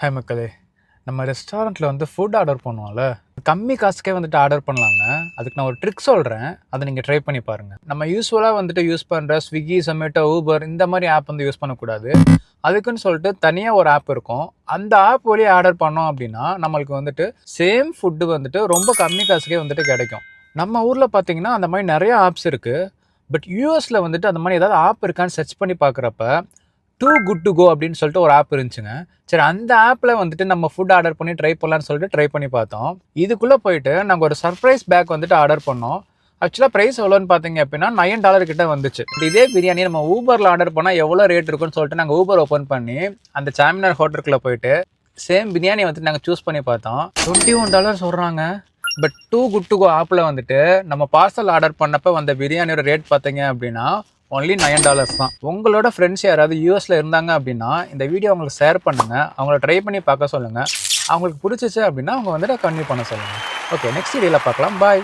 Hi மக்களே, நம்ம ரெஸ்டாரண்ட்டில் ஃபுட் ஆர்டர் பண்ணுவோம்ல, கம்மி காசுக்கே ஆர்டர் பண்ணலாங்க. அதுக்கு நான் ஒரு ட்ரிக் சொல்கிறேன், அதை நீங்கள் ட்ரை பண்ணி பாருங்கள். நம்ம யூஸ்வலாக யூஸ் பண்ணுற ஸ்விக்கி, சொமேட்டோ, ஊபர் இந்த மாதிரி ஆப் யூஸ் பண்ணக்கூடாது. அதுக்குன்னு சொல்லிட்டு தனியாக ஒரு ஆப் இருக்கும். அந்த ஆப் வழியாக ஆர்டர் பண்ணோம் அப்படின்னா நம்மளுக்கு சேம் ஃபுட்டு ரொம்ப கம்மி காசுக்கே கிடைக்கும். நம்ம ஊரில் பார்த்தீங்கன்னா அந்த மாதிரி நிறைய ஆப்ஸ் இருக்குது. பட் யூஎஸில் அந்த மாதிரி ஏதாவது ஆப் இருக்கான்னு சர்ச் பண்ணி பார்க்குறப்ப டூ குட் டு கோ அப்படின்னு சொல்லிட்டு ஒரு ஆப் இருந்துச்சுங்க. சரி, அந்த ஆப்பில் நம்ம ஃபுட் ஆர்டர் பண்ணி ட்ரை பண்ணலான்னு சொல்லிட்டு ட்ரை பண்ணி பார்த்தோம். இதுக்குள்ளே போயிட்டு நாங்கள் ஒரு சர்ப்ரைஸ் பேக் ஆர்டர் பண்ணோம். ஆக்சுவலாக ப்ரைஸ் எவ்வளோன்னு பார்த்தீங்க அப்படின்னா $9 கிட்ட வந்துச்சு. இதே பிரியாணி நம்ம ஊபரில் ஆர்டர் பண்ணால் எவ்வளோ ரேட் இருக்குன்னு சொல்லிட்டு நாங்கள் ஊபர் ஓப்பன் பண்ணி அந்த சாமினார் ஹோட்டலுக்குள்ளே போயிட்டு சேம் பிரியாணி நாங்கள் சூஸ் பண்ணி பார்த்தோம். $21 சொல்கிறாங்க. But Too Good To Go ஆப்பில் நம்ம பார்சல் ஆர்டர் பண்ணப்போ வந்த பிரியாணியோட ரேட் பார்த்தீங்க அப்படின்னா ஒன்லி $9 தான். உங்களோட ஃப்ரெண்ட்ஸ் யாராவது யூஎஸில் இருந்தாங்க அப்படின்னா இந்த வீடியோ அவங்களுக்கு ஷேர் பண்ணுங்கள். அவங்கள ட்ரை பண்ணி பார்க்க சொல்லுங்கள். அவங்களுக்கு பிடிச்சிச்சு அப்படின்னா அவங்க கன்டினியூ பண்ண சொல்லுங்கள். ஓகே, நெக்ஸ்ட் வீடியோவில் பார்க்கலாம். பாய்.